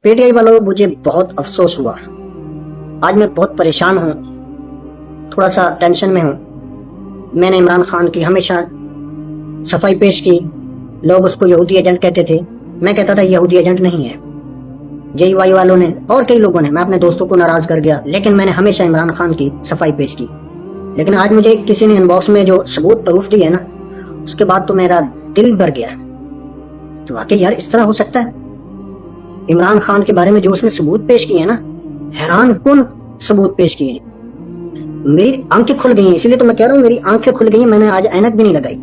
PTI वालों, मुझे बहुत अफसोस हुआ। आज मैं बहुत परेशान हूँ, थोड़ा सा टेंशन में हूँ। मैंने इमरान खान की हमेशा सफाई पेश की। लोग उसको यहूदी एजेंट कहते थे, मैं कहता था यहूदी एजेंट नहीं है। JY वालों ने और कई लोगों ने, मैं अपने दोस्तों को नाराज कर गया, लेकिन मैंने हमेशा इमरान खान की सफाई पेश की। लेकिन आज मुझे किसी ने इनबॉक्स में जो सबूत प्रूफ दी है ना, उसके बाद तो मेरा दिल भर गया। तो वाकई यार इस तरह हो सकता है? इमरान खान के बारे में जो उसने सबूत पेश किए हैं ना, हैरान कुन सबूत पेश किए हैं। मेरी आंखें खुल गई हैं, इसलिए तो मैं कह रहा हूँ मेरी आंखें खुल गई हैं। मैंने आज ऐनक भी नहीं लगाई।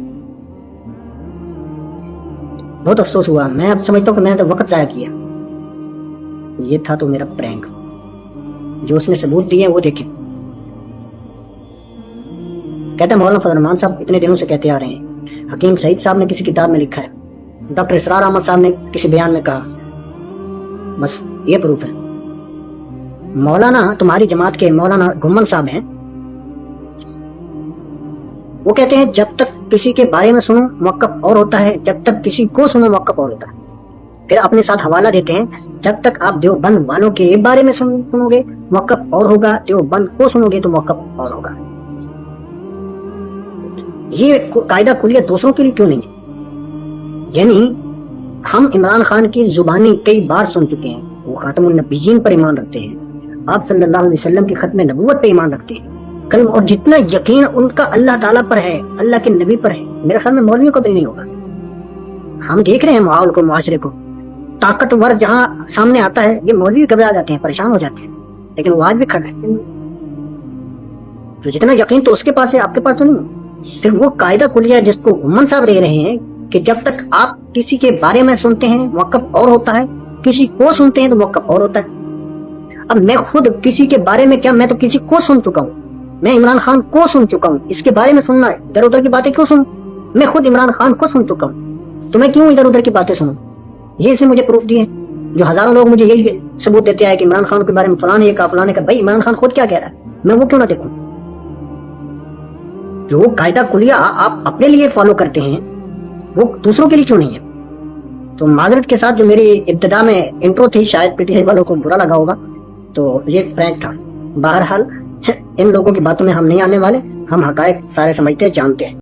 बहुत अफसोस हुआ। मैं अब समझता हूँ कि मैंने तो वक्त जाया किया। ये था तो मेरा प्रैंक। जो उसने सबूत दिए हैं वो देखें। कहते हैं मौलाना फजल रहमान साहब इतने दिनों से कहते आ रहे हैं, हकीम सईद साहब ने किसी किताब में लिखा है, डॉक्टर इसरार अहमद साहब ने किसी बयान में कहा, बस ये प्रूफ है। मौलाना, तुम्हारी जमात के मौलाना घुम्मन साहब हैं, वो कहते हैं जब तक किसी के बारे में सुनो मौक़िफ़ और होता है, जब तक किसी को सुनो मौक़िफ़ और होता है। फिर अपने साथ हवाला देते हैं, जब तक आप देवबंद वालों के बारे में सुनोगे मौक़िफ़ और होगा, देवबंद को सुनोगे तो मौक़िफ़ और होगा। ये कायदा कुलियत दूसरों के लिए क्यों नहीं है? यानी हम इमरान खान की जुबानी कई बार सुन चुके हैं, वो खातमुन नबिय्यीन पर ईमान रखते हैं, आप सल्लल्लाहु अलैहि वसल्लम की खत्म नबुव्वत पे ईमान रखते हैं, कल और जितना यकीन उनका अल्लाह ताला पर है, अल्लाह के नबी पर है, मेरे ख्याल में मौलवियों को भी नहीं होगा। हम देख रहे हैं माहौल को, मुआशरे को, ताकतवर जहां सामने आता है ये मौलवी घबरा जाते हैं, परेशान हो जाते हैं, लेकिन वो आज भी खड़ा है। तो जितना यकीन तो उसके पास है, आपके पास तो नहीं। फिर वो कायदा कुलिया जिसको घुम्मन साहब ले रहे हैं कि जब तक आप किसी के बारे में सुनते हैं मौक़िफ़ और होता है, किसी को सुनते हैं तो मौक़िफ़ और होता है। अब मैं खुद किसी के बारे में क्या, मैं तो किसी को सुन चुका हूँ, मैं इमरान खान को सुन चुका हूँ। इसके बारे में सुनना है, इधर उधर की बातें क्यों सुनूं? मैं खुद इमरान खान को सुन चुका हूँ, तो मैं क्यों इधर उधर की बातें सुनूं? ये इसने मुझे प्रूफ दिए। जो हजारों लोग मुझे यही सबूत देते हैं कि इमरान खान के बारे में फलाने का फलाने का, भाई इमरान खान खुद क्या कह रहा है, मैं वो क्यों ना देखूं? जो कायदा कुलिया आप अपने लिए फॉलो करते हैं वो दूसरों के लिए क्यों नहीं है? तो माजरत के साथ जो मेरी इब्तिदा में इंट्रो थी, शायद PTI वालों को बुरा लगा होगा, तो ये प्रैंक था। बहरहाल इन लोगों की बातों में हम नहीं आने वाले, हम हकायक सारे समझते जानते हैं।